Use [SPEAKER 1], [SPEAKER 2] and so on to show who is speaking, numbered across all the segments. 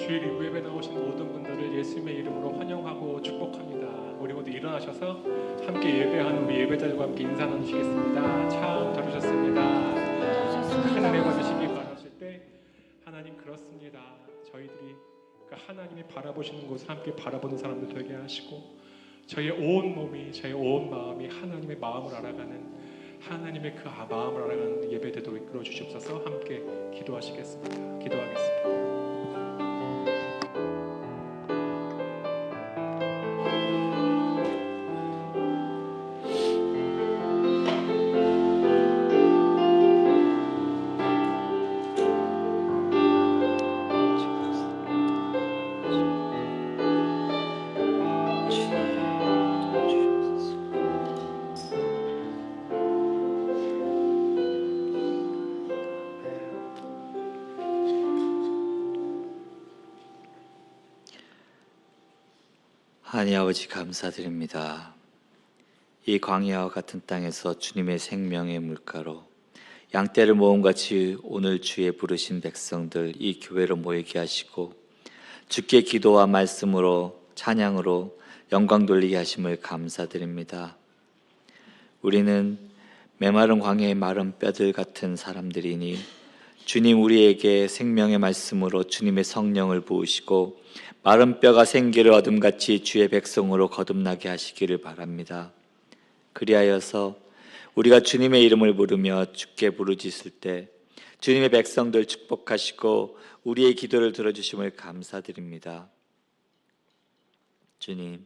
[SPEAKER 1] 주일 일부 예배 나오신 모든 분들을 예수님의 이름으로 환영하고 축복합니다. 우리 모두 일어나셔서 함께 예배하는 우리 예배자들과 함께 인사 나누시겠습니다. 참 들으셨습니다. 큰 은혜 받으시기 바라실 때 하나님 그렇습니다. 저희들이 그 하나님이 바라보시는 곳을 함께 바라보는 사람들 되게 하시고 저희의 온 몸이 저희의 온 마음이 하나님의 마음을 알아가는 하나님의 그 마음을 알아가는 예배 되도록 이끌어 주시옵소서. 함께 기도하시겠습니다. 기도하겠습니다.
[SPEAKER 2] 하나님 아버지 감사드립니다. 이 광야와 같은 땅에서 주님의 생명의 물가로 양떼를 모음같이 오늘 주의 부르신 백성들 이 교회로 모이게 하시고 주께 기도와 말씀으로 찬양으로 영광 돌리게 하심을 감사드립니다. 우리는 메마른 광야의 마른 뼈들 같은 사람들이니 주님 우리에게 생명의 말씀으로 주님의 성령을 부으시고 마른 뼈가 생기를 얻음같이 주의 백성으로 거듭나게 하시기를 바랍니다. 그리하여서 우리가 주님의 이름을 부르며 주께 부르짖을 때 주님의 백성들 축복하시고 우리의 기도를 들어주심을 감사드립니다. 주님,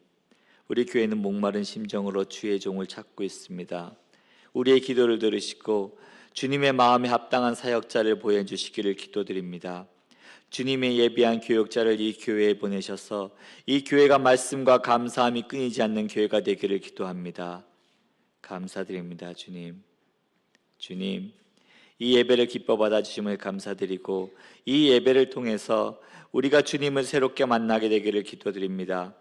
[SPEAKER 2] 우리 교회는 목마른 심정으로 주의 종을 찾고 있습니다. 우리의 기도를 들으시고 주님의 마음에 합당한 사역자를 보여주시기를 기도드립니다. 주님의 예비한 교역자를 이 교회에 보내셔서 이 교회가 말씀과 감사함이 끊이지 않는 교회가 되기를 기도합니다. 감사드립니다. 주님, 이 예배를 기뻐 받아주심을 감사드리고 이 예배를 통해서 우리가 주님을 새롭게 만나게 되기를 기도드립니다.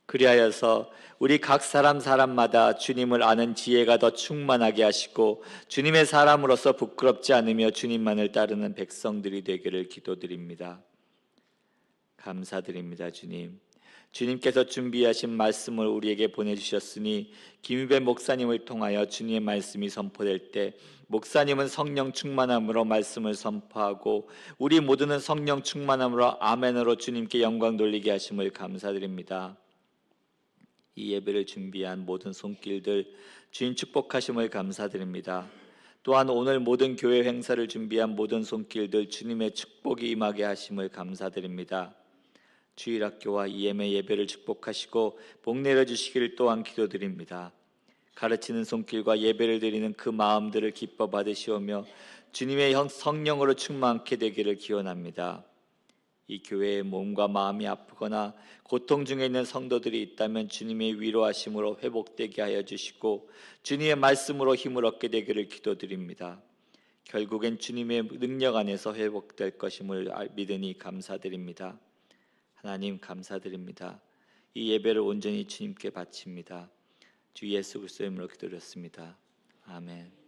[SPEAKER 2] 그리하여서 우리 각 사람마다 주님을 아는 지혜가 더 충만하게 하시고 주님의 사람으로서 부끄럽지 않으며 주님만을 따르는 백성들이 되기를 기도드립니다. 감사드립니다. 주님께서 준비하신 말씀을 우리에게 보내주셨으니 김유배 목사님을 통하여 주님의 말씀이 선포될 때 목사님은 성령 충만함으로 말씀을 선포하고 우리 모두는 성령 충만함으로 아멘으로 주님께 영광 돌리게 하심을 감사드립니다. 이 예배를 준비한 모든 손길들 주님 축복하심을 감사드립니다. 또한 오늘 모든 교회 행사를 준비한 모든 손길들 주님의 축복이 임하게 하심을 감사드립니다. 주일학교와 EM의 예배를 축복하시고 복 내려주시기를 또한 기도드립니다. 가르치는 손길과 예배를 드리는 그 마음들을 기뻐 받으시오며 주님의 성령으로 충만케 되기를 기원합니다. 이 교회의 몸과 마음이 아프거나 고통 중에 있는 성도들이 있다면 주님의 위로하심으로 회복되게 하여 주시고 주님의 말씀으로 힘을 얻게 되기를 기도드립니다. 결국엔 주님의 능력 안에서 회복될 것임을 믿으니 감사드립니다. 하나님 감사드립니다. 이 예배를 온전히 주님께 바칩니다. 주 예수 그리스도의 이름으로 기도드렸습니다. 아멘.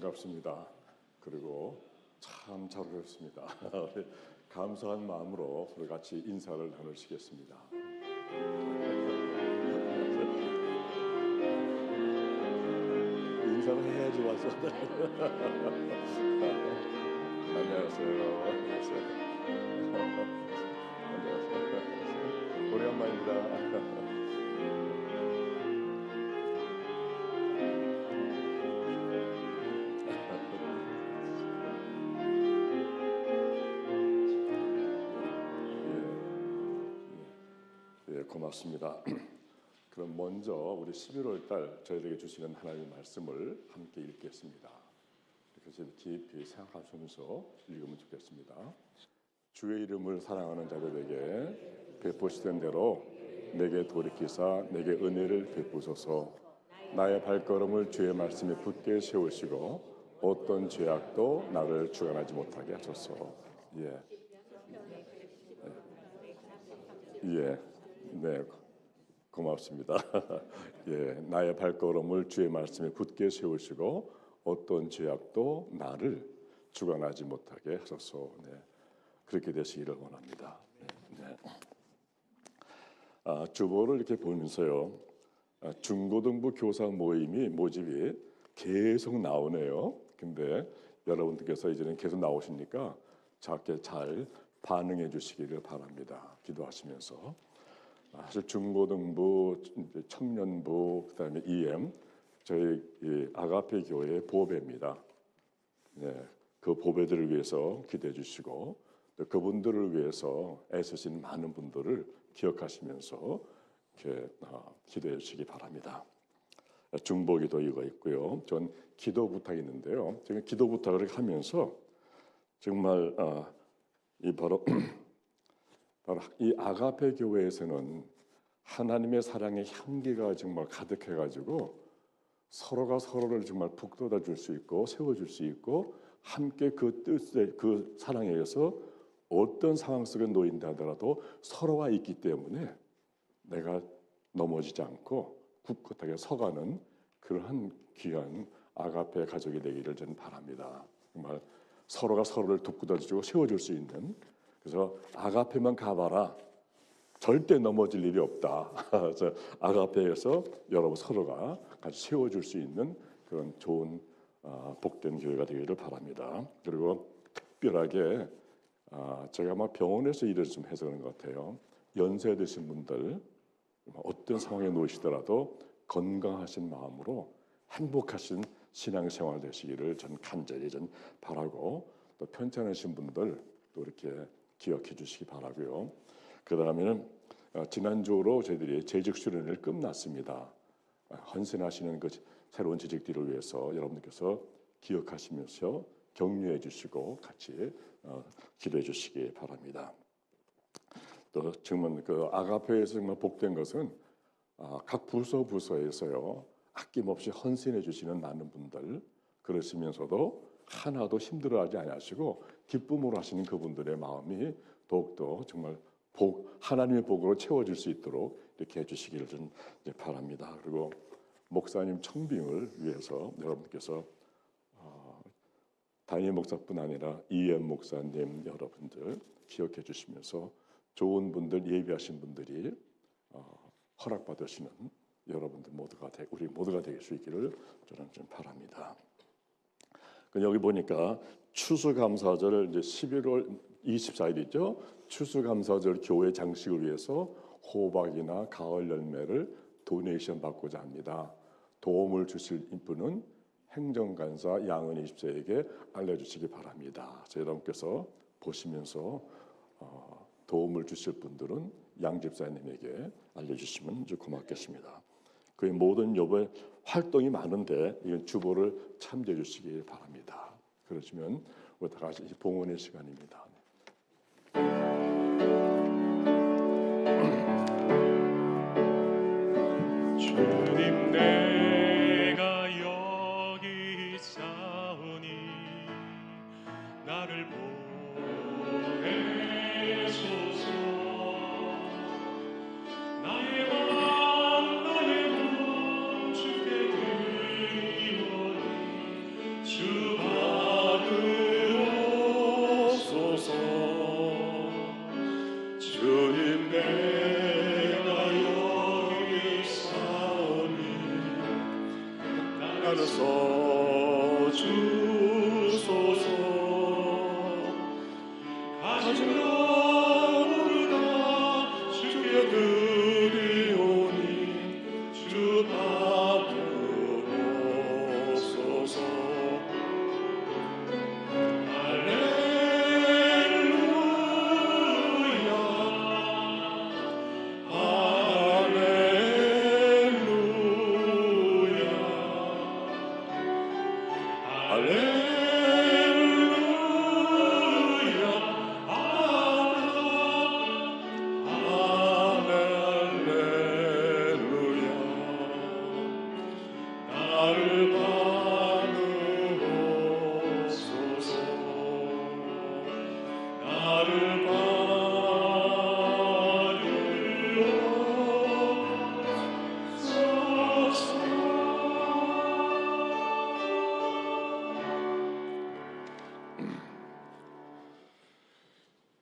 [SPEAKER 3] 반갑습니다. 그리고 참 잘 오셨습니다. 감사한 마음으로 우리 같이 인사를 나누시겠습니다. 인사를 해야지 와서. 안녕하세요. 안녕하세요. 오랜만입니다. 예, 고맙습니다. 그럼 먼저 우리 11월 달 저희에게 주시는 하나님의 말씀을 함께 읽겠습니다. 그래서 깊이 생각하시면서 읽으면 좋겠습니다. 주의 이름을 사랑하는 자들에게 베푸시던 대로 내게 돌이키사 내게 은혜를 베푸소서. 나의 발걸음을 주의 말씀에 굳게 세우시고 어떤 죄악도 나를 주관하지 못하게 하소서. 네, 고맙습니다. 나의 발걸음을 주의 말씀에 굳게 세우시고 어떤 죄악도 나를 주관하지 못하게 하소서. 그렇게 되시기를 원합니다. 주보를 이렇게 보면서요, 중고등부 교사 모집이 계속 나오네요. 근데 여러분들께서 이제는 계속 나오시니까 작게 잘 반응해 주시기를 바랍니다. 기도하시면서. 사실 중고등부, 청년부, 그다음에 EM, 저희 아가페 교회의 보배입니다. 그 보배들을 위해서 기도해 주시고 또 그분들을 위해서 애쓰신 많은 분들을 기억하시면서 이렇게 기도해 주시기 바랍니다. 중보기도 이거 있고요. 전 기도 부탁이 있는데요. 제가 기도 부탁을 하면서 정말 바로 이 아가페 교회에서는 하나님의 사랑의 향기가 정말 가득해가지고 서로가 서로를 정말 북돋아 줄 수 있고 세워줄 수 있고 함께 그 뜻에 그 사랑에 의해서 어떤 상황 속에 놓인다 하더라도 서로가 있기 때문에 내가 넘어지지 않고 굳건하게 서가는 그러한 귀한 아가페 가족이 되기를 저는 바랍니다. 정말 서로가 서로를 북돋아주고 세워줄 수 있는, 그래서 아가페만 가봐라 절대 넘어질 일이 없다. 그래서 아가페에서 여러분 서로가 같이 세워줄 수 있는 그런 좋은 복된 교회가 되기를 바랍니다. 그리고 특별하게 제가 아마 병원에서 일을 좀 해서 그런 것 같아요. 연세 드신 분들 어떤 상황에 놓이시더라도 건강하신 마음으로 행복하신 신앙생활 되시기를 전 간절히 바라고, 또 편찮으신 분들 또 이렇게 기억해 주시기 바라고요. 그 다음에는 지난주로 저희들이 재직 수련회를 끝났습니다. 헌신하시는 그 새로운 재직들을 위해서 여러분들께서 기억하시면서 격려해 주시고 같이 기도해 주시기 바랍니다. 또 정말 그 아가페에서 정말 복된 것은 각 부서에서요 아낌없이 헌신해 주시는 많은 분들, 그러시면서도 하나도 힘들어하지 않으시고 기쁨으로 하시는 그분들의 마음이 더욱더 정말 하나님의 복으로 채워질 수 있도록 이렇게 해주시기를 좀 바랍니다. 그리고 목사님 청빙을 위해서 여러분께서 담임 목사뿐 아니라 EM 목사님 여러분들 기억해 주시면서 좋은 분들, 예비하신 분들이 허락받으시는 여러분들 모두가 우리 모두가 될 수 있기를 저는 좀 바랍니다. 여기 보니까 추수감사절 이제 11월 24일이죠. 추수감사절 교회 장식을 위해서 호박이나 가을 열매를 도네이션 받고자 합니다. 도움을 주실 분은 행정간사 양은희 집사에게 알려주시기 바랍니다. 여러분께서 보시면서 도움을 주실 분들은 양 집사님에게 알려주시면 아주 고맙겠습니다. 그의 모든 여부의 활동이 많은데 이건 주보를 참조해 주시기 바랍니다. 그러시면 우리 다 같이 봉헌의 시간입니다.
[SPEAKER 1] 주님 내가 여기 있사오니 나를 보내소서. 나의 맘 나의 몸 주께 드리오니 주
[SPEAKER 3] 용서 주소서. 가진 나무가 주께 드리오니 주 받으옵소서.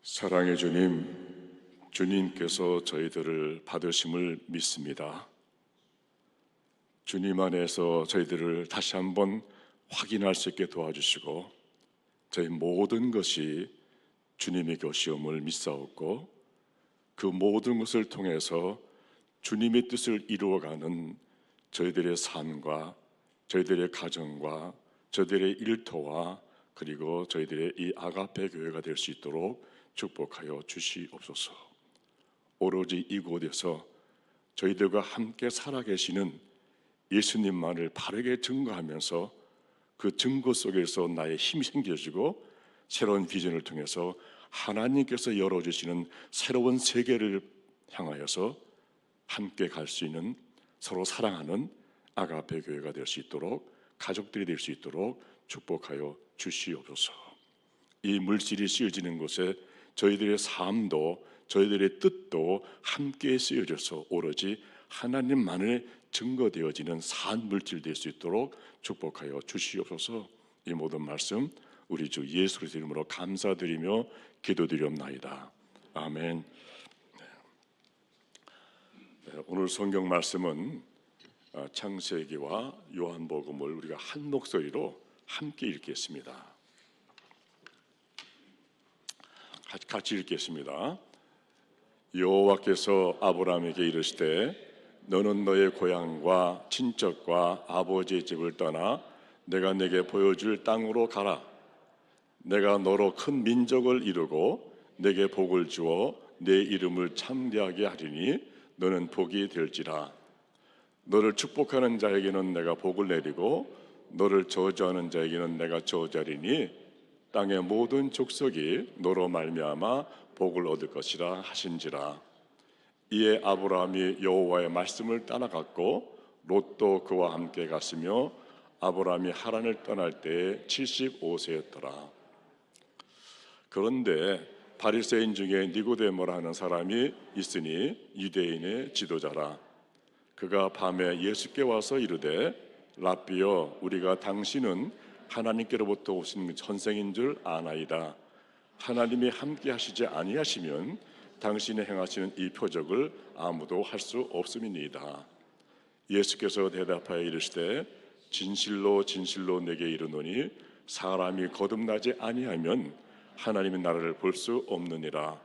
[SPEAKER 3] 사랑의 주님, 주님께서 저희들을 받으심을 믿습니다. 주님 안에서 저희들을 다시 한번 확인할 수 있게 도와주시고 저희 모든 것이 주님의 것이옴을 믿사옵고 그 모든 것을 통해서 주님의 뜻을 이루어가는 저희들의 삶과 저희들의 가정과 저희들의 일터와 그리고 저희들의 이 아가페 교회가 될 수 있도록 축복하여 주시옵소서. 오로지 이곳에서 저희들과 함께 살아계시는 예수님만을 바르게 증거하면서 그 증거 속에서 나의 힘이 생겨지고 새로운 비전을 통해서 하나님께서 열어주시는 새로운 세계를 향하여서 함께 갈 수 있는 서로 사랑하는 아가페 교회가 될 수 있도록 가족들이 될 수 있도록 축복하여 주시옵소서. 이 물질이 쓰여지는 곳에 저희들의 삶도 저희들의 뜻도 함께 쓰여져서 오로지 하나님만을 증거되어지는 산 물질 될 수 있도록 축복하여 주시옵소서. 이 모든 말씀 우리 주 예수 그리스도의 이름으로 감사드리며 기도드리옵나이다. 아멘. 오늘 성경 말씀은 창세기와 요한복음을 우리가 한 목소리로 함께 읽겠습니다. 같이 읽겠습니다. 여호와께서 아브라함에게 이르시되 너는 너의 고향과 친척과 아버지의 집을 떠나 내가 네게 보여줄 땅으로 가라. 내가 너로 큰 민족을 이루고 네게 복을 주어 네 이름을 창대하게 하리니 너는 복이 될지라. 너를 축복하는 자에게는 내가 복을 내리고 너를 저주하는 자에게는 내가 저주하리니 땅의 모든 족속이 너로 말미암아 복을 얻을 것이라 하신지라. 이에 아브라함이 여호와의 말씀을 따라갔고 롯도 그와 함께 갔으며 아브라함이 하란을 떠날 때에 75세였더라. 그런데 바리새인 중에 니고데모라 하는 사람이 있으니 유대인의 지도자라. 그가 밤에 예수께 와서 이르되 랍비여, 우리가 당신은 하나님께로부터 오신 선생인 줄 아나이다. 하나님이 함께 하시지 아니하시면 당신이 행하시는 이 표적을 아무도 할 수 없음이니이다. 예수께서 대답하여 이르시되 진실로 진실로 내게 이르노니 사람이 거듭나지 아니하면 하나님의 나라를 볼 수 없느니라.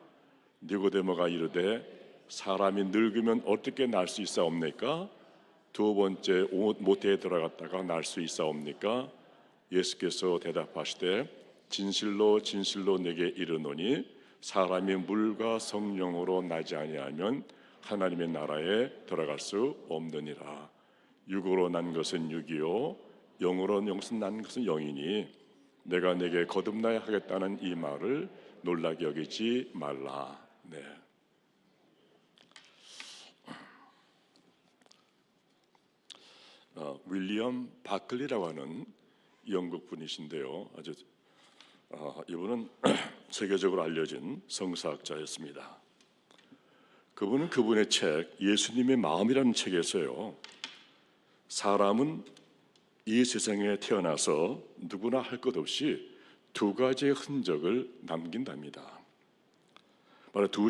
[SPEAKER 3] 니고데모가 이르되 사람이 늙으면 어떻게 날 수 있사옵니까? 두 번째 모태에 들어갔다가 날 수 있사옵니까? 예수께서 대답하시되 진실로 진실로 내게 이르노니 사람이 물과 성령으로 나지 아니하면 하나님의 나라에 들어갈 수 없느니라. 육으로 난 것은 육이요 영으로 난 것은 영이니 내가 내게 거듭나야 하겠다는 이 말을 놀라게 여기지 말라. 네. 윌리엄 바클리라고 하는 영국 분이신데요. 아주 이분은 세계적으로 알려진 성사학자였습니다. 그분은 그분의 책 예수님의 마음이라는 책에서요, 사람은 이 세상에 태어나서 누구나 할 것 없이 두 가지의 흔적을 남긴답니다. 바로 두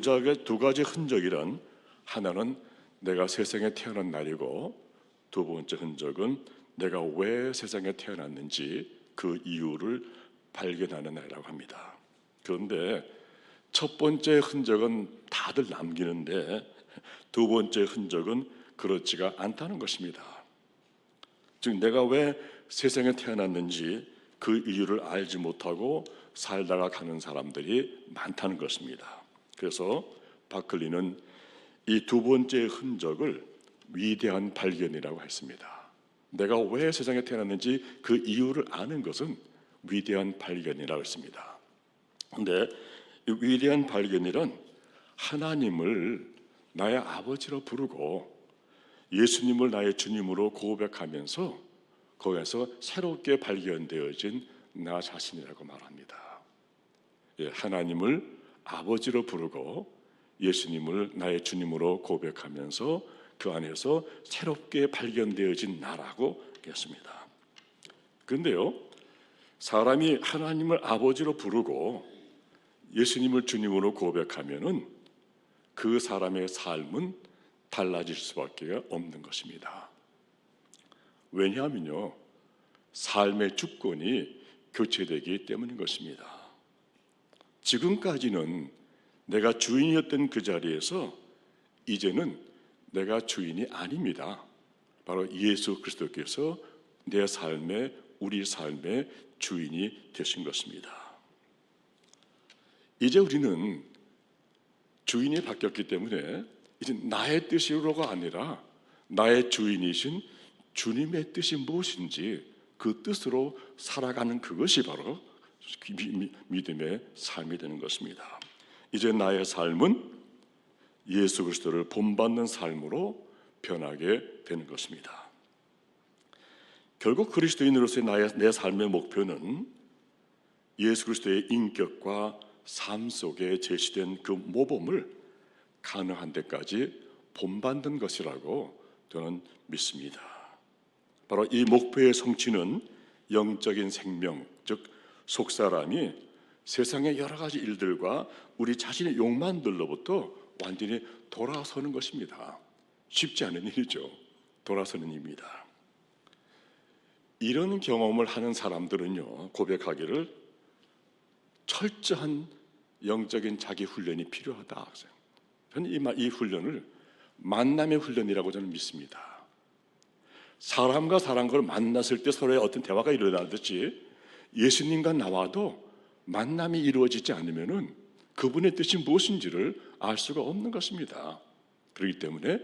[SPEAKER 3] 가지 흔적이란, 하나는 내가 세상에 태어난 날이고 두 번째 흔적은 내가 왜 세상에 태어났는지 그 이유를 발견하는 날이라고 합니다. 그런데 첫 번째 흔적은 다들 남기는데 두 번째 흔적은 그렇지가 않다는 것입니다. 즉 내가 왜 세상에 태어났는지 그 이유를 알지 못하고 살다가 가는 사람들이 많다는 것입니다. 그래서 바클리는 이 두 번째 흔적을 위대한 발견이라고 했습니다. 내가 왜 세상에 태어났는지 그 이유를 아는 것은 위대한 발견이라고 했습니다. 그런데 이 위대한 발견이란 하나님을 나의 아버지로 부르고 예수님을 나의 주님으로 고백하면서 거기에서 새롭게 발견되어진 나 자신이라고 말합니다. 하나님을 아버지로 부르고 예수님을 나의 주님으로 고백하면서 그 안에서 새롭게 발견되어진 나라고 했습니다. 그런데요, 사람이 하나님을 아버지로 부르고 예수님을 주님으로 고백하면은 그 사람의 삶은 달라질 수밖에 없는 것입니다. 왜냐하면요, 삶의 주권이 교체되기 때문인 것입니다. 지금까지는 내가 주인이었던 그 자리에서 이제는 내가 주인이 아닙니다. 바로 예수 그리스도께서 내 삶의, 우리 삶의 주인이 되신 것입니다. 이제 우리는 주인이 바뀌었기 때문에 이제 나의 뜻으로가 아니라 나의 주인이신 주님의 뜻이 무엇인지 그 뜻으로 살아가는 그것이 바로 믿음의 삶이 되는 것입니다. 이제 나의 삶은 예수 그리스도를 본받는 삶으로 변하게 되는 것입니다. 결국 그리스도인으로서의 내 삶의 목표는 예수 그리스도의 인격과 삶 속에 제시된 그 모범을 가능한 데까지 본받는 것이라고 저는 믿습니다. 바로 이 목표의 성취는 영적인 생명, 즉 속사람이 세상의 여러 가지 일들과 우리 자신의 욕망들로부터 완전히 돌아서는 것입니다. 쉽지 않은 일이죠. 돌아서는 일입니다. 이런 경험을 하는 사람들은요, 고백하기를 철저한 영적인 자기 훈련이 필요하다. 저는 이 훈련을 만남의 훈련이라고 저는 믿습니다. 사람과 사람을 만났을 때 서로의 어떤 대화가 일어나듯이 예수님과 나와도 만남이 이루어지지 않으면은 그분의 뜻이 무엇인지를 알 수가 없는 것입니다. 그렇기 때문에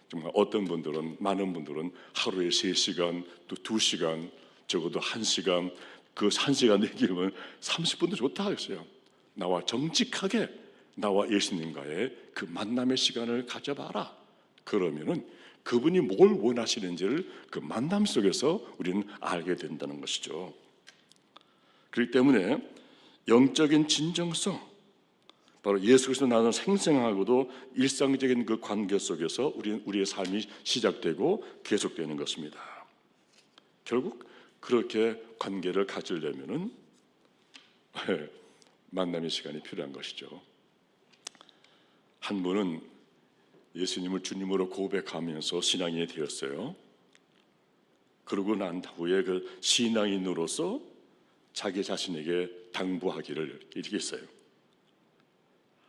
[SPEAKER 3] 정말 어떤 분들은, 많은 분들은 하루에 3시간, 또 2시간, 적어도 1시간, 그 1시간 얘기하면 30분도 좋다 했어요. 나와 정직하게 나와 예수님과의 그 만남의 시간을 가져봐라. 그러면은 그분이 뭘 원하시는지를 그 만남 속에서 우리는 알게 된다는 것이죠. 그렇기 때문에 영적인 진정성, 바로 예수 그리스도 나는 생생하고도 일상적인 그 관계 속에서 우리의 삶이 시작되고 계속되는 것입니다. 결국 그렇게 관계를 가지려면은 만남의 시간이 필요한 것이죠. 한 분은 예수님을 주님으로 고백하면서 신앙인이 되었어요. 그러고 난 후에 그 신앙인으로서 자기 자신에게 당부하기를 이렇게 했어요.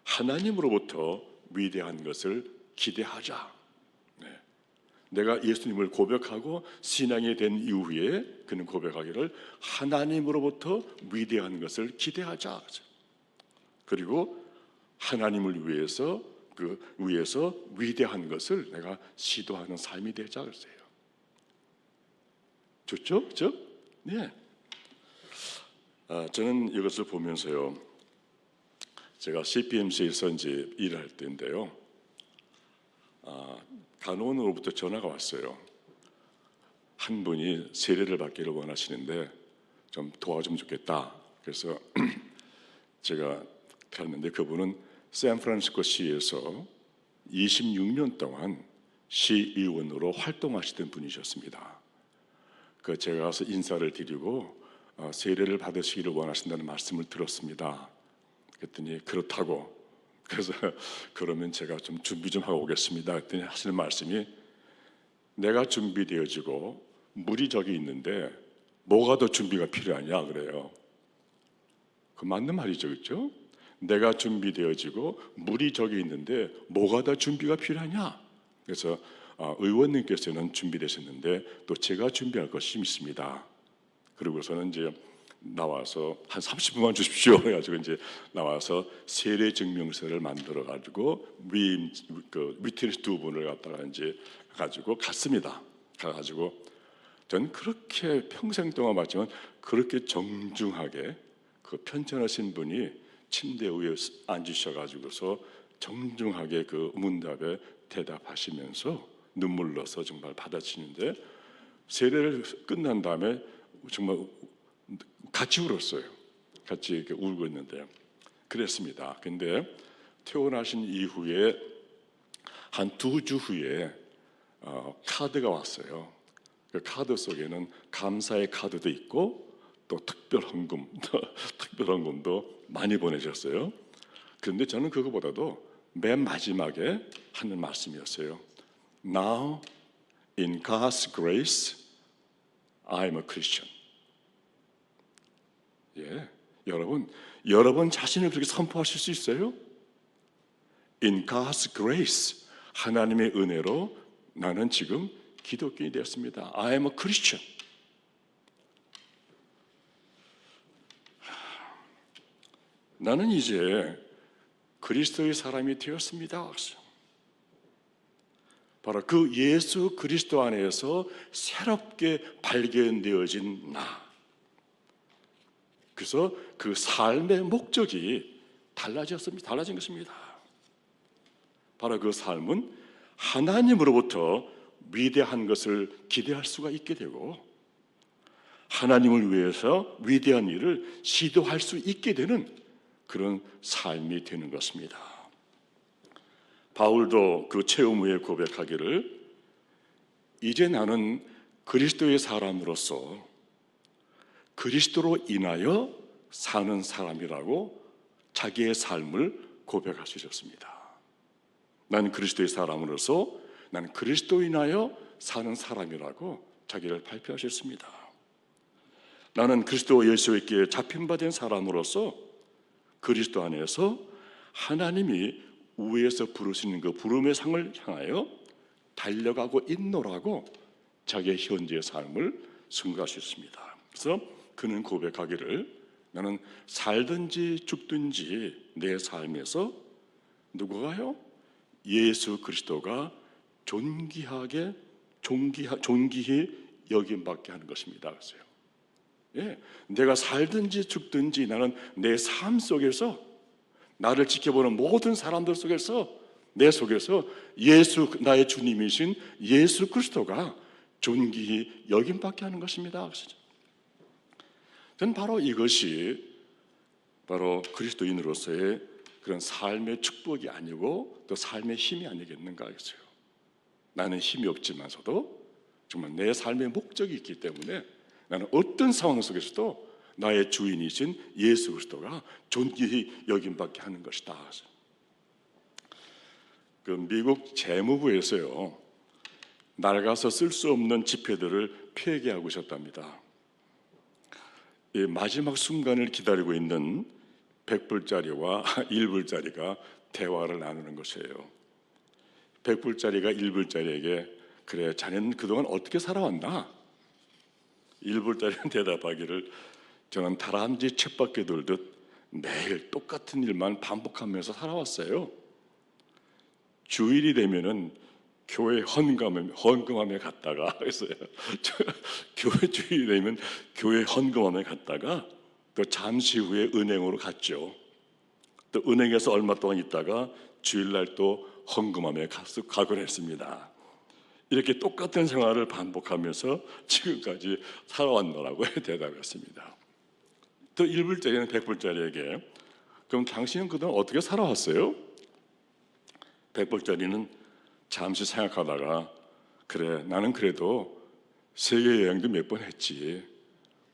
[SPEAKER 3] 하나님으로부터 위대한 것을 기대하자. 내가 예수님을 고백하고 신앙이 된 이후에 그는 고백하기를 하나님으로부터 위대한 것을 기대하자. 그리고 하나님을 위해서 위해서 위대한 것을 내가 시도하는 삶이 되자 그랬어요. 좋죠? 그렇죠? 네. 저는 이것을 보면서요. 제가 CPMC에서 이제 일할 때인데요. 간호원으로부터 전화가 왔어요. 한 분이 세례를 받기를 원하시는데 좀 도와주면 좋겠다. 그래서 제가 갔는데 그분은 샌프란시스코 시에서 26년 동안 시의원으로 활동하시던 분이셨습니다. 제가 가서 인사를 드리고 세례를 받으시기를 원하신다는 말씀을 들었습니다. 그랬더니 그렇다고, 그래서 그러면 제가 좀 준비 좀 하고 오겠습니다. 그랬더니 하시는 말씀이 내가 준비되어지고 물이 저기 있는데 뭐가 더 준비가 필요하냐 그래요. 그 맞는 말이죠, 그렇죠? 내가 준비되어지고 물이 저기 있는데 뭐가 더 준비가 필요하냐? 그래서 의원님께서는 준비되셨는데 또 제가 준비할 것이 있습니다. 그리고서는 이제 나와서 한 30분만 주십시오. 그래가지고 이제 나와서 세례 증명서를 만들어 가지고 위트니스 두 분을 갖다가 이제 가지고 갔습니다. 가가지고 전 그렇게 평생 동안 봤지만 그렇게 정중하게 그 편찮으신 분이 침대 위에 앉으셔가지고서 정중하게 그 문답에 대답하시면서 눈물 넣어서 정말 받아치는데 세례를 끝난 다음에 정말 같이 울었어요. 같이 이렇게 울고 있는데 그랬습니다. 근데 퇴원하신 이후에 한 2주 후에 카드가 왔어요. 그 카드 속에는 감사의 카드도 있고 또 특별 헌금도 많이 보내셨어요. 그런데 저는 그거보다도 맨 마지막에 하는 말씀이었어요. Now, in God's grace, I'm a Christian. 예, 여러분 자신을 그렇게 선포하실 수 있어요? In God's grace, 하나님의 은혜로 나는 지금 기독교인이 되었습니다. I am a Christian. 나는 이제 그리스도의 사람이 되었습니다. 바로 그 예수 그리스도 안에서 새롭게 발견되어진 나. 그래서 그 삶의 목적이 달라진 것입니다. 바로 그 삶은 하나님으로부터 위대한 것을 기대할 수가 있게 되고 하나님을 위해서 위대한 일을 시도할 수 있게 되는 그런 삶이 되는 것입니다. 바울도 그 체험 후에 고백하기를 이제 나는 그리스도의 사람으로서 그리스도로 인하여 사는 사람이라고 자기의 삶을 고백하셨습니다. 나는 그리스도의 사람으로서 나는 그리스도로 인하여 사는 사람이라고 자기를 발표하셨습니다. 나는 그리스도 예수에게 잡힌 바 된 사람으로서 그리스도 안에서 하나님이 위에서 부르시는 그 부름의 상을 향하여 달려가고 있노라고 자기의 현재의 삶을 승거하셨습니다. 그래서 그는 고백하기를 나는 살든지 죽든지 내 삶에서 누구가요? 예수 그리스도가 존귀히 여김받게 하는 것입니다. 그랬어요. 예, 내가 살든지 죽든지 나는 내 삶 속에서 나를 지켜보는 모든 사람들 속에서 내 속에서 나의 주님이신 예수 그리스도가 존귀히 여김받게 하는 것입니다. 저는 바로 이것이 바로 그리스도인으로서의 그런 삶의 축복이 아니고 또 삶의 힘이 아니겠는가 하겠어요. 나는 힘이 없지만서도 정말 내 삶의 목적이 있기 때문에 나는 어떤 상황 속에서도 나의 주인이신 예수 그리스도가 존귀히 여김받게 하는 것이다. 그 미국 재무부에서요 낡아서 쓸 수 없는 지폐들을 폐기하고 있었답니다. 이 마지막 순간을 기다리고 있는 100불짜리와 1불짜리가 대화를 나누는 것이에요. 100불짜리가 1불짜리에게 그래 자네는 그동안 어떻게 살아왔나? 1불짜리는 대답하기를 저는 다람쥐 쳇바퀴 돌듯 매일 똑같은 일만 반복하면서 살아왔어요. 주일이 되면은 교회 헌금함에 갔다가 했어요. 교회 주일이 되면 교회 헌금함에 갔다가 또 잠시 후에 은행으로 갔죠. 또 은행에서 얼마 동안 있다가 주일날 또 헌금함에 가곤 했습니다. 이렇게 똑같은 생활을 반복하면서 지금까지 살아왔노라고 대답했습니다. 또 1불짜리는 100불짜리에게 그럼 당신은 그동안 어떻게 살아왔어요? 100불짜리는 잠시 생각하다가 그래 나는 그래도 세계 여행도 몇 번 했지.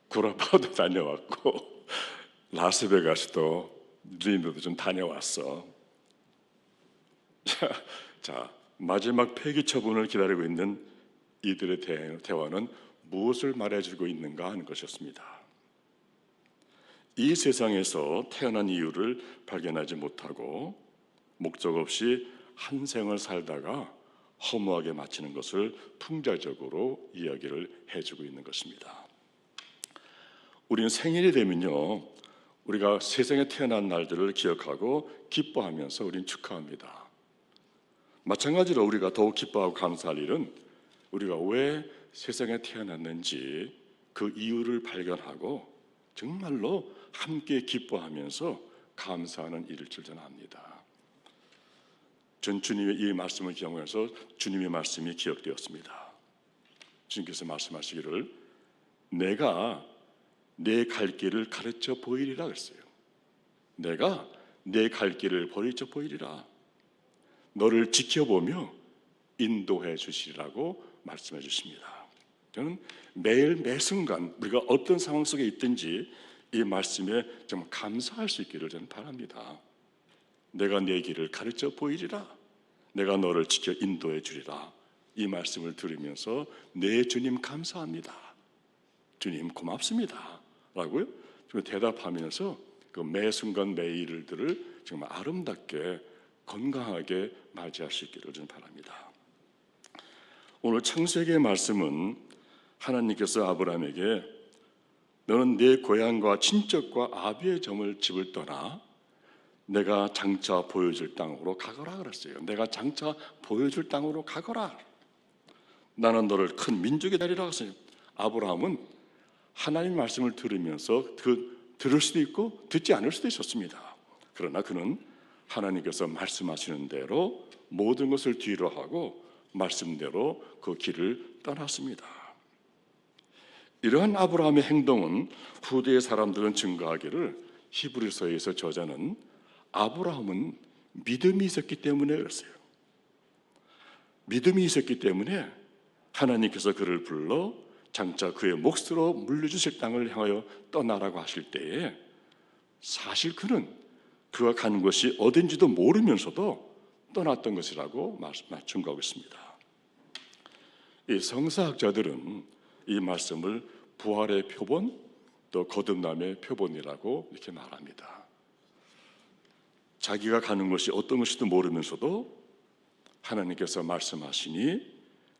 [SPEAKER 3] 구라파도 다녀왔고 라스베가스도 뉴질랜드도 좀 다녀왔어. 자 마지막 폐기 처분을 기다리고 있는 이들의 대화는 무엇을 말해주고 있는가 하는 것이었습니다. 이 세상에서 태어난 이유를 발견하지 못하고 목적 없이 한 생을 살다가 허무하게 마치는 것을 풍자적으로 이야기를 해주고 있는 것입니다. 우리는 생일이 되면요, 우리가 세상에 태어난 날들을 기억하고 기뻐하면서 우리는 축하합니다. 마찬가지로 우리가 더욱 기뻐하고 감사할 일은 우리가 왜 세상에 태어났는지 그 이유를 발견하고 정말로 함께 기뻐하면서 감사하는 일을 줄 저는 압니다. 전 주님의 이 말씀을 기억하면서 주님의 말씀이 기억되었습니다. 주님께서 말씀하시기를 내가 내 갈 길을 가르쳐 보이리라 그랬어요. 내가 내 갈 길을 가르쳐 보이리라. 너를 지켜보며 인도해 주시리라고 말씀해 주십니다. 저는 매일 매 순간 우리가 어떤 상황 속에 있든지 이 말씀에 정말 감사할 수 있기를 저는 바랍니다. 내가 내 길을 가르쳐 보이리라. 내가 너를 지켜 인도해 주리라. 이 말씀을 들으면서 네 주님 감사합니다. 주님 고맙습니다. 라고요. 대답하면서 그 매 순간 매 일들을 정말 아름답게 건강하게 맞이할 수 있기를 저는 바랍니다. 오늘 창세기의 말씀은 하나님께서 아브라함에게 너는 내 고향과 친척과 아비의 집을 떠나 내가 장차 보여줄 땅으로 가거라 그랬어요. 내가 장차 보여줄 땅으로 가거라. 나는 너를 큰 민족이 되리라 했어요. 아브라함은 하나님 말씀을 들으면서 들을 수도 있고 듣지 않을 수도 있었습니다. 그러나 그는 하나님께서 말씀하시는 대로 모든 것을 뒤로 하고 말씀대로 그 길을 떠났습니다. 이러한 아브라함의 행동은 후대의 사람들은 증거하기를 히브리서에서 저자는 아브라함은 믿음이 있었기 때문에 그랬어요. 믿음이 있었기 때문에 하나님께서 그를 불러 장차 그의 몫으로 물려주실 땅을 향하여 떠나라고 하실 때에 사실 그는 그가 간 곳이 어딘지도 모르면서도 떠났던 것이라고 증거하고 있습니다. 이 성사학자들은 이 말씀을 부활의 표본 또 거듭남의 표본이라고 이렇게 말합니다. 자기가 가는 것이 어떤 것인지도 모르면서도 하나님께서 말씀하시니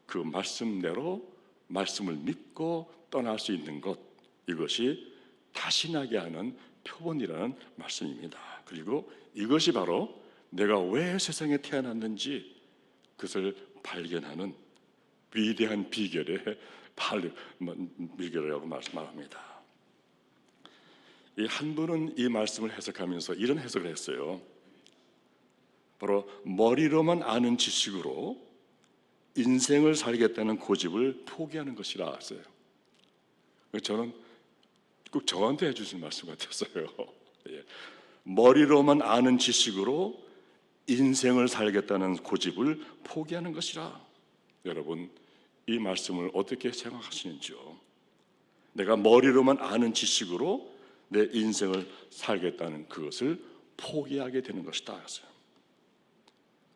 [SPEAKER 3] 그 말씀대로 말씀을 믿고 떠날 수 있는 것, 이것이 다신하게 하는 표본이라는 말씀입니다. 그리고 이것이 바로 내가 왜 세상에 태어났는지 그것을 발견하는 위대한 비결이라고 말합니다. 이 한 분은 이 말씀을 해석하면서 이런 해석을 했어요. 바로 머리로만 아는 지식으로 인생을 살겠다는 고집을 포기하는 것이라 했어요. 저는 꼭 저한테 해주신 말씀 같았어요. 머리로만 아는 지식으로 인생을 살겠다는 고집을 포기하는 것이라. 여러분, 이 말씀을 어떻게 생각하시는지요? 내가 머리로만 아는 지식으로 내 인생을 살겠다는 그것을 포기하게 되는 것이다 했어요.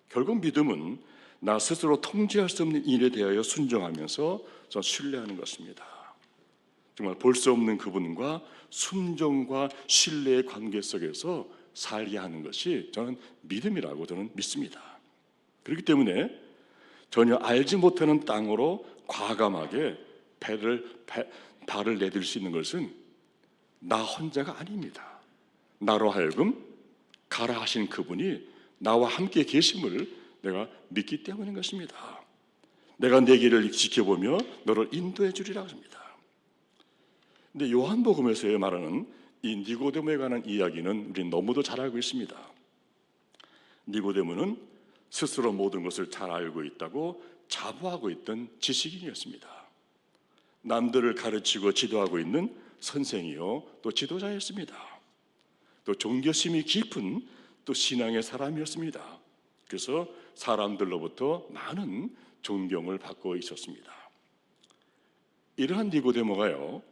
[SPEAKER 3] 결국 믿음은 나 스스로 통제할 수 없는 일에 대하여 순종하면서 신뢰하는 것입니다. 정말 볼 수 없는 그분과 순종과 신뢰의 관계 속에서 살게 하는 것이 저는 믿음이라고 저는 믿습니다. 그렇기 때문에 전혀 알지 못하는 땅으로 과감하게 발을 내딜 수 있는 것은 나 혼자가 아닙니다. 나로 하여금 가라 하신 그분이 나와 함께 계심을 내가 믿기 때문인 것입니다. 내가 내 길을 지켜보며 너를 인도해 주리라 합니다. 근데 요한복음에서 말하는 이 니고데모에 관한 이야기는 우리는 너무도 잘 알고 있습니다. 니고데모는 스스로 모든 것을 잘 알고 있다고 자부하고 있던 지식인이었습니다. 남들을 가르치고 지도하고 있는 선생이요 또 지도자였습니다. 또 종교심이 깊은 또 신앙의 사람이었습니다. 그래서 사람들로부터 많은 존경을 받고 있었습니다. 이러한 니고데모가요,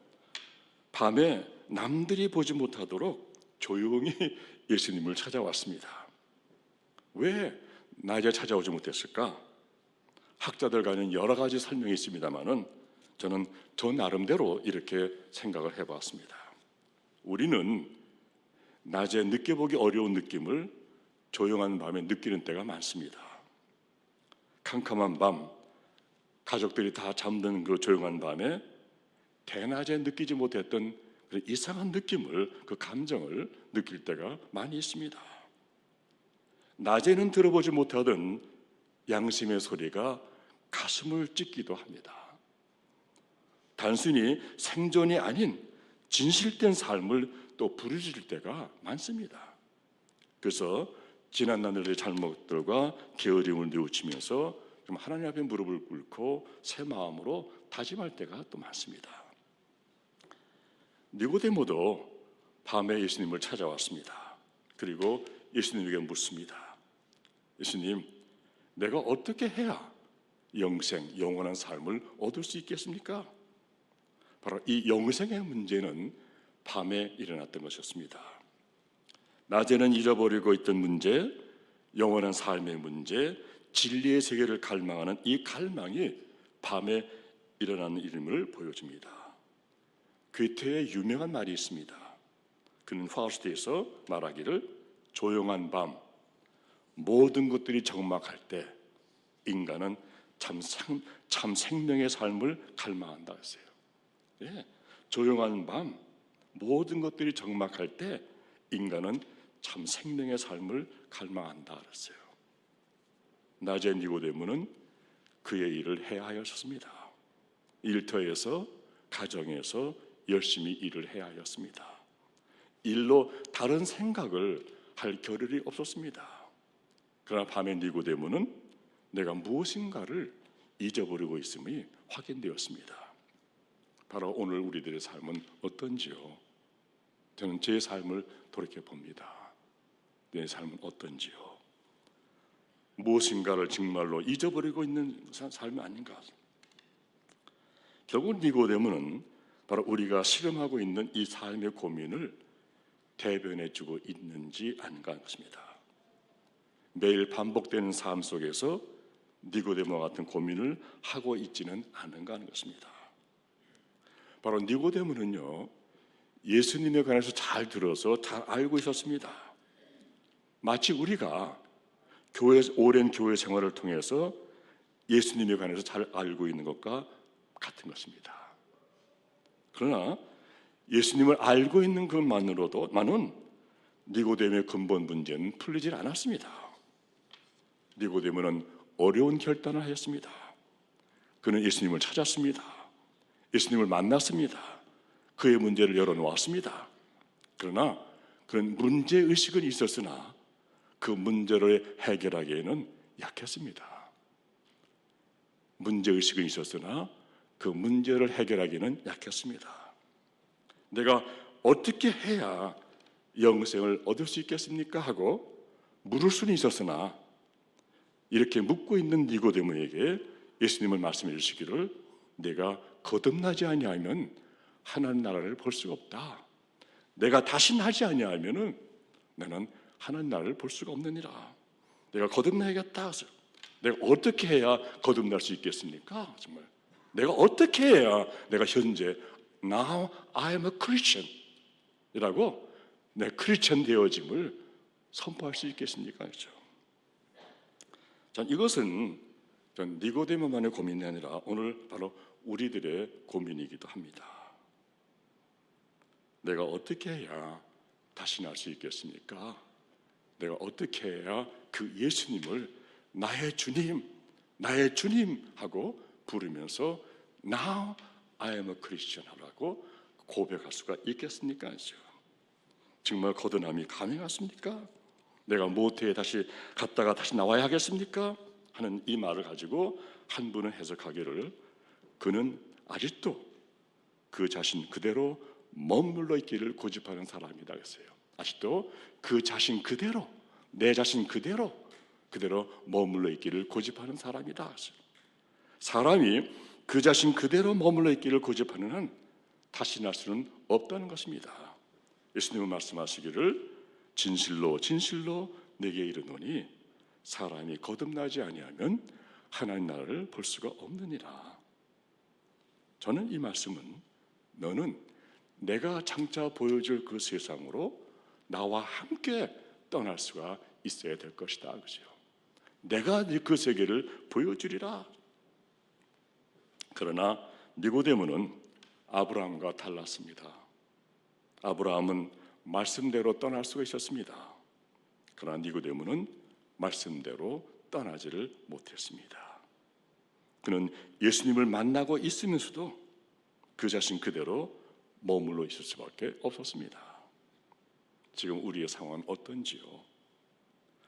[SPEAKER 3] 밤에 남들이 보지 못하도록 조용히 예수님을 찾아왔습니다. 왜 낮에 찾아오지 못했을까? 학자들 간에 여러 가지 설명이 있습니다만은 저는 저 나름대로 이렇게 생각을 해봤습니다. 우리는 낮에 느껴보기 어려운 느낌을 조용한 밤에 느끼는 때가 많습니다. 캄캄한 밤, 가족들이 다 잠드는 그 조용한 밤에 대낮에 느끼지 못했던 그 이상한 느낌을, 그 감정을 느낄 때가 많이 있습니다. 낮에는 들어보지 못하던 양심의 소리가 가슴을 찢기도 합니다. 단순히 생존이 아닌 진실된 삶을 또 부르짖을 때가 많습니다. 그래서 지난 날의 잘못들과 게으름을 뉘우치면서 좀 하나님 앞에 무릎을 꿇고 새 마음으로 다짐할 때가 또 많습니다. 니고데모도 밤에 예수님을 찾아왔습니다. 그리고 예수님에게 묻습니다. 예수님, 내가 어떻게 해야 영원한 삶을 얻을 수 있겠습니까? 바로 이 영생의 문제는 밤에 일어났던 것이었습니다. 낮에는 잊어버리고 있던 문제, 영원한 삶의 문제, 진리의 세계를 갈망하는 이 갈망이 밤에 일어나는 일임을 보여줍니다. 괴테의 유명한 말이 있습니다. 그는 파우스트에서 말하기를 조용한 밤, 모든 것들이 적막할 때 인간은 참 생명의 삶을 갈망한다 했어요. 예, 조용한 밤, 모든 것들이 적막할 때 인간은 참 생명의 삶을 갈망한다 그랬어요. 낮에 니고데모는 그의 일을 해야 하였습니다. 일터에서, 가정에서 열심히 일을 해야 하였습니다. 일로 다른 생각을 할 겨를이 없었습니다. 그러나 밤에 니고데모는 내가 무엇인가를 잊어버리고 있음이 확인되었습니다. 바로 오늘 우리들의 삶은 어떤지요? 저는 제 삶을 돌이켜 봅니다. 내 삶은 어떤지요? 무엇인가를 정말로 잊어버리고 있는 삶이 아닌가? 결국 니고데모는 바로 우리가 실험하고 있는 이 삶의 고민을 대변해주고 있는지 아닌가 하는 것입니다. 매일 반복되는 삶 속에서 니고데모와 같은 고민을 하고 있지는 않은가 하는 것입니다. 바로 니고데모는요, 예수님에 관해서 잘 들어서 잘 알고 있었습니다. 마치 우리가 오랜 교회 생활을 통해서 예수님에 관해서 잘 알고 있는 것과 같은 것입니다. 그러나 예수님을 알고 있는 것만으로도 니고데모의 근본 문제는 풀리질 않았습니다. 니고데모는 어려운 결단을 하였습니다. 그는 예수님을 찾았습니다. 예수님을 만났습니다. 그의 문제를 열어놓았습니다. 그러나 그런 문제의식은 있었으나 그 문제를 해결하기에는 약했습니다. 문제의식은 있었으나 그 문제를 해결하기는 약했습니다. 내가 어떻게 해야 영생을 얻을 수 있겠습니까? 하고 물을 수는 있었으나 이렇게 묻고 있는 니고데모에게 예수님은 말씀해 주시기를 내가 거듭나지 아니하면 하나님 나라를 볼 수가 없다. 내가 다시 나지 아니하면 나는 하나님 나라를 볼 수가 없느니라. 내가 거듭나야겠다. 내가 어떻게 해야 거듭날 수 있겠습니까? 정말 내가 어떻게 해야 내가 현재 Now I am a Christian 이라고 내 크리스천 되어짐을 선포할 수 있겠습니까? 그렇죠? 전 이것은 전 니고데모만의 고민이 아니라 오늘 바로 우리들의 고민이기도 합니다. 내가 어떻게 해야 다시 날 수 있겠습니까? 내가 어떻게 해야 그 예수님을 나의 주님 하고 부르면서 Now I am a Christian 하라고 고백할 수가 있겠습니까? 정말 거듭남이 가능하십니까? 내가 모태에 다시 갔다가 다시 나와야 하겠습니까? 하는 이 말을 가지고 한 분은 해석하기를 그는 아직도 그 자신 그대로 머물러 있기를 고집하는 사람이다 했어요. 아직도 그 자신 그대로, 내 자신 그대로 머물러 있기를 고집하는 사람이다 했어요. 사람이 그 자신 그대로 머물러 있기를 고집하는 한 다시 날 수는 없다는 것입니다. 예수님은 말씀하시기를 진실로 내게 이르노니 사람이 거듭나지 아니하면 하나님 나라를 볼 수가 없느니라. 저는 이 말씀은 너는 내가 장차 보여줄 그 세상으로 나와 함께 떠날 수가 있어야 될 것이다, 그죠? 내가 그 세계를 보여주리라. 그러나 니고데모는 아브라함과 달랐습니다. 아브라함은 말씀대로 떠날 수가 있었습니다. 그러나 니고데모는 말씀대로 떠나지를 못했습니다. 그는 예수님을 만나고 있으면서도 그 자신 그대로 머물러 있을 수밖에 없었습니다. 지금 우리의 상황은 어떤지요?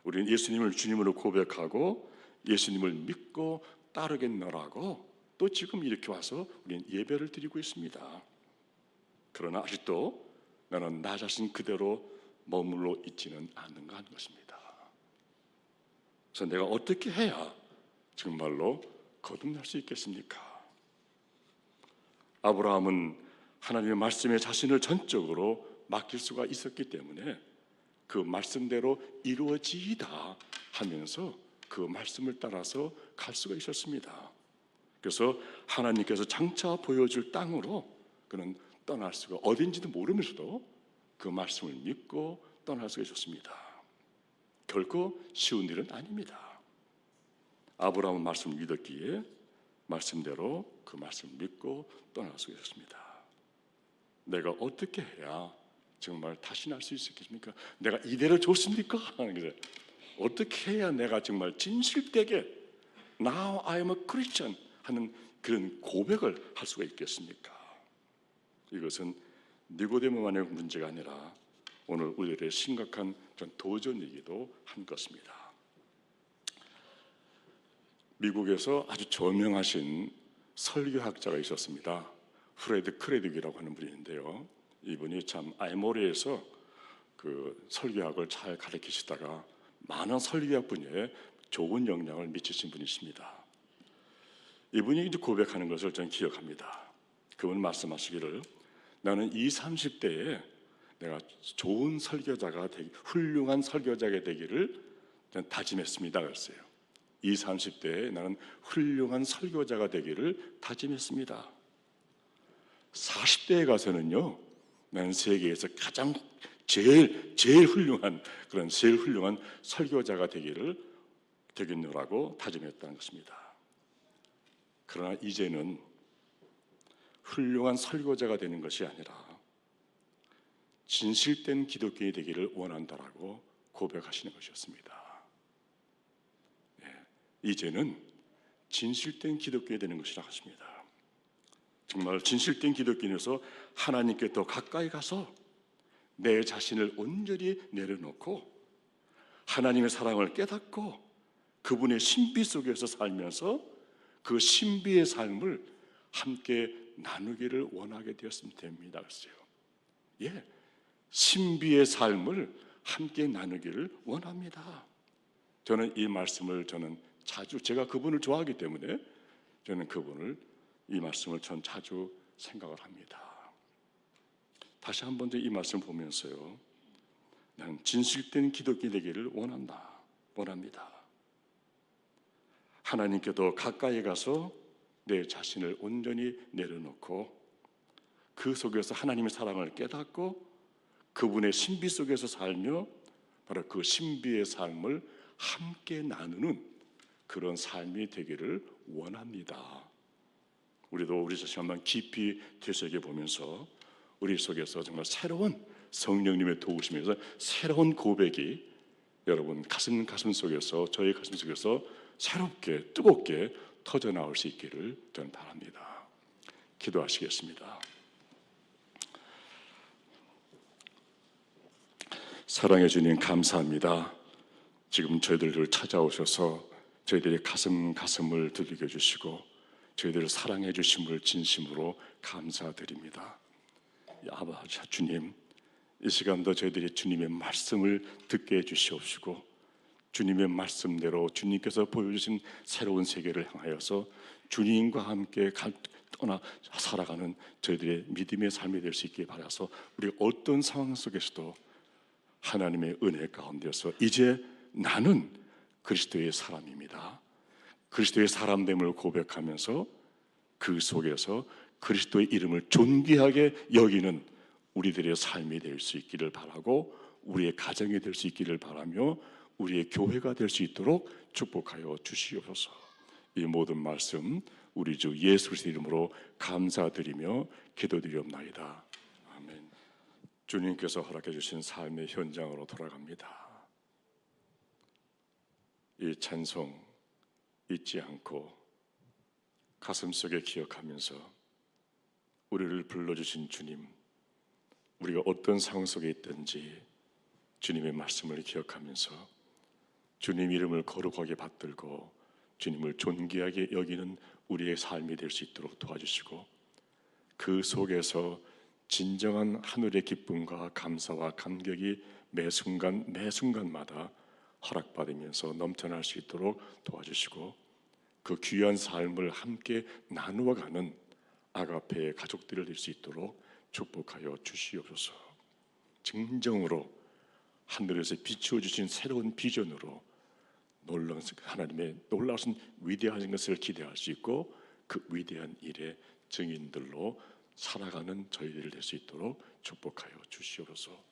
[SPEAKER 3] 우리는 예수님을 주님으로 고백하고 예수님을 믿고 따르겠노라고 또 지금 이렇게 와서 우리는 예배를 드리고 있습니다. 그러나 아직도 나는 나 자신 그대로 머물러 있지는 않는가 하는 것입니다. 그래서 내가 어떻게 해야 정말로 거듭날 수 있겠습니까? 아브라함은 하나님의 말씀에 자신을 전적으로 맡길 수가 있었기 때문에 그 말씀대로 이루어지이다 하면서 그 말씀을 따라서 갈 수가 있었습니다. 그래서 하나님께서 장차 보여줄 땅으로 그는 떠날 수가 어딘지도 모르면서도 그 말씀을 믿고 떠날 수가 있었습니다. 결코 쉬운 일은 아닙니다. 아브라함은 말씀을 믿었기에 말씀대로 그 말씀을 믿고 떠날 수가 있었습니다. 내가 어떻게 해야 정말 다시 날 수 있겠습니까? 내가 이대로 좋습니까? 하는 거죠. 어떻게 해야 내가 정말 진실되게 Now I am a Christian 하는 그런 고백을 할 수가 있겠습니까? 이것은 니고데모만의 문제가 아니라 오늘 우리들의 심각한 도전이기도 한 것입니다. 미국에서 아주 저명하신 설교학자가 있었습니다. 프레드 크레딕이라고 하는 분이 있는데요. 이분이 참 아이모리에서 그 설교학을 잘 가르치시다가 많은 설교학 분야에 좋은 영향을 미치신 분이십니다. 이분이 이제 고백하는 것을 저는 기억합니다. 그분 말씀하시기를 나는 20, 30대에 내가 좋은 설교자가 되기, 훌륭한 설교자가 되기를 다짐했습니다. 그랬어요. 20, 30대에 나는 훌륭한 설교자가 되기를 다짐했습니다. 40대에 가서는요, 나는 세계에서 가장 제일 훌륭한 그런 제일 훌륭한 설교자가 되겠노라고 다짐했다는 것입니다. 그러나 이제는 훌륭한 설교자가 되는 것이 아니라 진실된 기독교인이 되기를 원한다라고 고백하시는 것이었습니다. 이제는 진실된 기독교인이 되는 것이라 하십니다. 정말 진실된 기독교인에서 하나님께 더 가까이 가서 내 자신을 온전히 내려놓고 하나님의 사랑을 깨닫고 그분의 신비 속에서 살면서 그 신비의 삶을 함께 나누기를 원하게 되었으면 됩니다. 그랬어요. 신비의 삶을 함께 나누기를 원합니다. 저는 이 말씀을 자주 제가 그분을 좋아하기 때문에 저는 이 말씀을 전 자주 생각을 합니다. 다시 한번 이 말씀을 보면서요, 나는 진실된 기독교 되기를 원합니다. 하나님께 더 가까이 가서 내 자신을 온전히 내려놓고 그 속에서 하나님의 사랑을 깨닫고 그분의 신비 속에서 살며 바로 그 신비의 삶을 함께 나누는 그런 삶이 되기를 원합니다. 우리도 우리 자신 한번 깊이 되새겨 보면서 우리 속에서 정말 새로운 성령님의 도우심에서 새로운 고백이 여러분 가슴 속에서 저의 가슴 속에서 새롭게 뜨겁게 터져 나올 수 있기를 저는 바랍니다. 기도하시겠습니다. 사랑해 주님 감사합니다. 지금 저희들을 찾아오셔서 저희들의 가슴을 두들겨 주시고 저희들을 사랑해 주심을 진심으로 감사드립니다. 아버지 주님, 이 시간도 저희들이 주님의 말씀을 듣게 해주시옵시고 주님의 말씀대로 주님께서 보여주신 새로운 세계를 향하여서 주님과 함께 떠나 살아가는 저희들의 믿음의 삶이 될 수 있게 바라서 우리 어떤 상황 속에서도 하나님의 은혜 가운데서 이제 나는 그리스도의 사람입니다. 그리스도의 사람됨을 고백하면서 그 속에서 그리스도의 이름을 존귀하게 여기는 우리들의 삶이 될 수 있기를 바라고, 우리의 가정이 될 수 있기를 바라며, 우리의 교회가 될 수 있도록 축복하여 주시옵소서. 이 모든 말씀 우리 주 예수 그리스도의 이름으로 감사드리며 기도드리옵나이다. 아멘. 주님께서 허락해 주신 삶의 현장으로 돌아갑니다. 이 찬송 잊지 않고 가슴속에 기억하면서 우리를 불러주신 주님, 우리가 어떤 상황 속에 있든지 주님의 말씀을 기억하면서 주님 이름을 거룩하게 받들고 주님을 존귀하게 여기는 우리의 삶이 될 수 있도록 도와주시고, 그 속에서 진정한 하늘의 기쁨과 감사와 감격이 매 순간 매 순간마다 허락받으면서 넘쳐날 수 있도록 도와주시고, 그 귀한 삶을 함께 나누어가는 아가페의 가족들을 될 수 있도록 축복하여 주시옵소서. 진정으로 하늘에서 비추어 주신 새로운 비전으로 놀라운 하나님의 놀라우신 위대한 것을 기대할 수 있고, 그 위대한 일의 증인들로 살아가는 저희들이 될 수 있도록 축복하여 주시옵소서.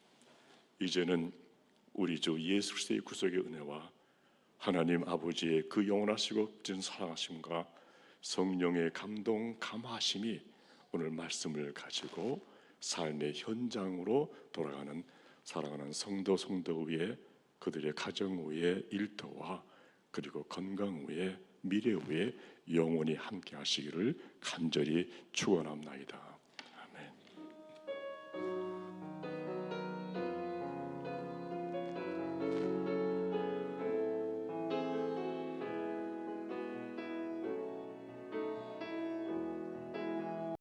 [SPEAKER 3] 이제는 우리 주 예수 그리스도의 구속의 은혜와 하나님 아버지의 그 영원하시고 진 사랑하심과 성령의 감동 감화하심이 오늘 말씀을 가지고 삶의 현장으로 돌아가는 사랑하는 성도 위에, 그들의 가정 위에, 일터와 그리고 건강 위에, 미래 위에 영원히 함께 하시기를 간절히 축원합나이다.